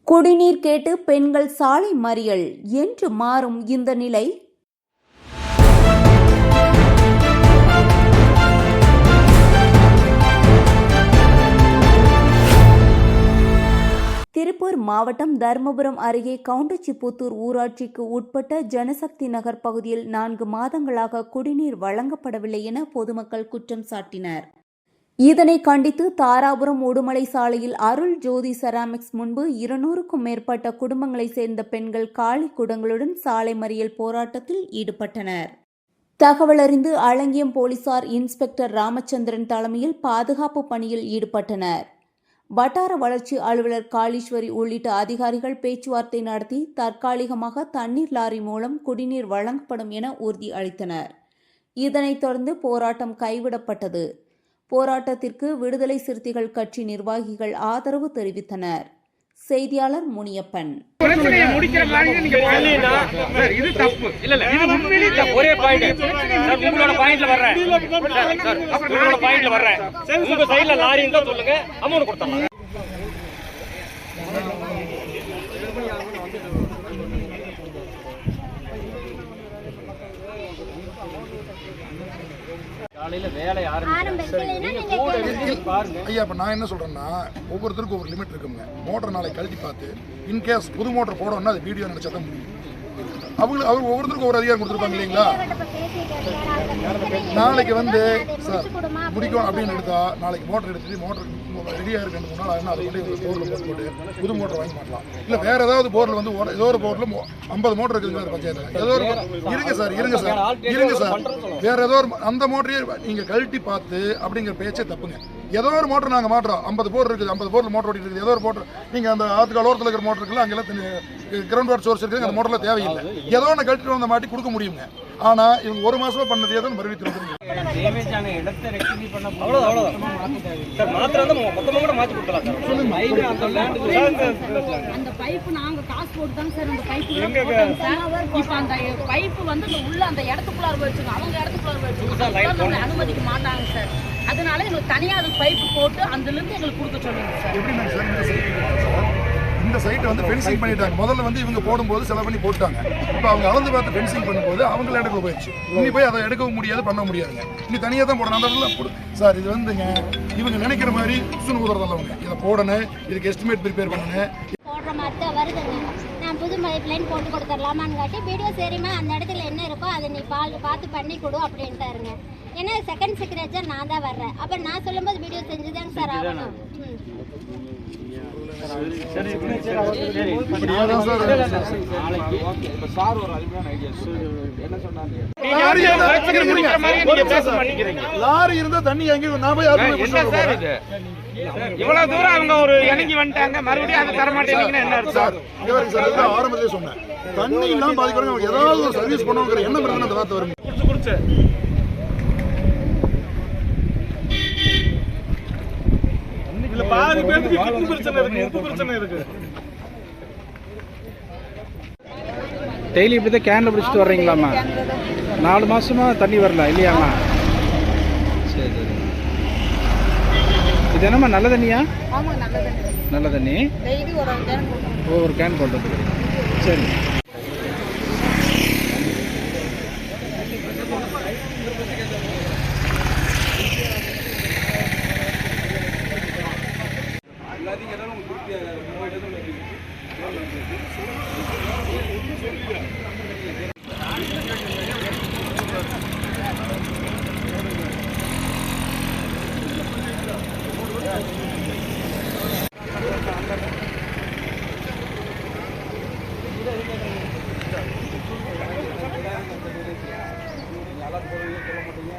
குடிநீர் கேட்டு பெண்கள் சாலை மறியல் என்று மாறும் இந்த நிலை திருப்பூர் மாவட்டம் தர்மபுரம் அருகே கவுண்டச்சிப்புத்தூர் ஊராட்சிக்கு உட்பட்ட ஜனசக்தி நகர் பகுதியில் 4 மாதங்களாக குடிநீர் வழங்கப்படவில்லை என பொதுமக்கள் குற்றம் சாட்டினர். இதனை கண்டித்து தாராபுரம் உடுமலை சாலையில் அருள் ஜோதி செராமிக்ஸ் முன்பு 200க்கும் மேற்பட்ட குடும்பங்களைச் சேர்ந்த பெண்கள் காலி குடங்களுடன் சாலை மறியல் போராட்டத்தில் ஈடுபட்டனர். தகவலறிந்து அலங்கியம் போலீசார் இன்ஸ்பெக்டர் ராமச்சந்திரன் தலைமையில் பாதுகாப்பு பணியில் ஈடுபட்டனர். வட்டார வளர்ச்சி அலுவலர் காளீஸ்வரி உள்ளிட்ட அதிகாரிகள் பேச்சுவார்த்தை நடத்தி தற்காலிகமாக தண்ணீர் லாரி மூலம் குடிநீர் வழங்கப்படும் என உறுதி அளித்தனர். இதனைத் தொடர்ந்து போராட்டம் கைவிடப்பட்டது. போராட்டத்திற்கு விடுதலை சிறுத்தைகள் கட்சி நிர்வாகிகள் ஆதரவு தெரிவித்தனர். செய்தியாளர் முனியப்பன். ஐயா, இப்போ நான் என்ன சொல்கிறேன்னா, ஒவ்வொருத்தருக்கும் ஒவ்வொரு லிமிட் இருக்குங்க. மோட்டர் நாளைக்கு கழட்டி பார்த்து இன்கேஸ் புது மோட்டர் போடணும்னா அது வீடியோ நினச்சா தான் முடியும். அவங்க ஒவ்வொருத்தருக்கும் ஒவ்வொரு அதிகாரம் கொடுத்துருப்பாங்க இல்லைங்களா? நாளைக்கு வந்து சார் முடிக்கணும் அப்படின்னு எடுத்தா நாளைக்கு மோட்டர் எடுத்துட்டு மோட்டர் ரெடியாக இருக்கு 2-3 நாள் ஆகுனா அதை கொண்டு போரில் போட்டு புது மோட்டர் வாங்கி மாட்டலாம். இல்லை வேற ஏதாவது போரில் வந்து ஏதோ ஒரு போரில் 50 மோட்டர் இருக்குதுங்க பஞ்சாயத்தில். ஏதோ ஒரு இருங்க சார் வேற ஏதோ ஒரு அந்த மோட்டரையே நீங்கள் கழட்டி பார்த்து அப்படிங்கிற பேச்சே தப்புங்க. ஏதோ ஒரு மோட்டர் நாங்கள் மாட்டுறோம். 50 போர் இருக்குது, 50 போரில் மோட்டர் ஓட்டிட்டு இருக்குது. ஏதோ ஒரு மோட்டர் நீங்கள் அந்த ஆற்றுக்கு ஓரத்தில் இருக்கிற மோட்டர் இருக்குல்ல, அங்கெல்லாம் கிரவுண்ட் வாட்டர் சோர்ஸ் இருக்குது, அந்த மோட்டரில் தேவையில்லை. ஏதோ ஒன்று கழட்டிட்டு வந்த மாட்டி கொடுக்க முடியுங்க. ஆனால் இவங்க 1 மாசமா பண்ணதே தான் மறுபடியும் அந்த பைப் நாங்க காசு போட்டு தான் சார் அந்த பைப் இப்ப அந்த பைப் வந்து உள்ள அந்த இடத்துக்குள்ளார வச்சுங்க, அவங்க இடத்துக்குள்ளார வச்சுங்க அனுமதிக்க மாட்டாங்க சார். அதனால எங்களுக்கு தனியா அது பைப் போட்டு அதுல இருந்து எங்களுக்கு கொடுக்க சொல்லுங்க சார். இந்த சைட்டை வந்து ஃபென்சிங் பண்ணிட்டாங்க. முதல்ல வந்து இவங்க போடும்போது செலவு பண்ணி போட்டாங்க. இப்போ அவங்க அளந்து பார்த்து ஃபென்சிங் பண்ணும்போது அவங்கள இடத்துல போயிடுச்சு. இனி போய் அதை எடுக்கவும் முடியாது, பண்ண முடியாதுங்க. இனி தனியாக தான் போடணும். அந்த சார் இது வந்துங்க இவங்க நினைக்கிற மாதிரி சுனு உதறதல்லவங்க. இதை போடணும், இதுக்கு எஸ்டிமேட் ப்ரிப்பேர் பண்ணணும். போடுற மாதிரி தான் வருதுங்க. நான் புது பைப் லைன் போட்டு கொடுத்துடலாமான்னு காட்டி வீடியோ சரிமா அந்த இடத்துல என்ன இருக்கோ அதை நீ பார்த்து பண்ணி கொடு அப்படின்ட்டாருங்க. ஏன்னா செகண்ட் சிக்னேச்சர் நான் தான் வர்றேன். அப்போ நான் சொல்லும்போது வீடியோ செஞ்சுதாங்க சார் ஆகணும். லாரி இருந்தா தண்ணி எங்க நான் போய் இவ்வளவு தூரம் அவங்க ஒரு இறங்கி வந்துட்டாங்க, மறுபடியும் அதை தர மாட்டேங்கிறீங்கன்னா என்ன அர்த்தம்? ஆரம்பத்திலே சொன்னேன், தண்ணி இல்லாம பாதிக்கிறவங்க ஏதாவது ஒரு சர்வீஸ் பண்ணுவோங்கிற எண்ணம் இருந்தா அந்த வார்த்தை வரும். இல்ல பாதி பேருக்கு கிட்னி பிரச்சனை இருக்கு, உப்பு பிரச்சனை இருக்கு. டெய்லி இப்படி தான் கேன்ல பிடிச்சிட்டு வர்றீங்களாம்மா? 4 மாசமா தண்ணி வரல இல்லையாம்மா? சரி சரி. இது என்னம்மா நல்ல தண்ணியா? ஆமா நல்ல தண்ணி. நல்ல தண்ணி. டெய்லி ஒரு கேன் கொண்டு வந்து. சரி. சொல்ல மாட்டீங்க.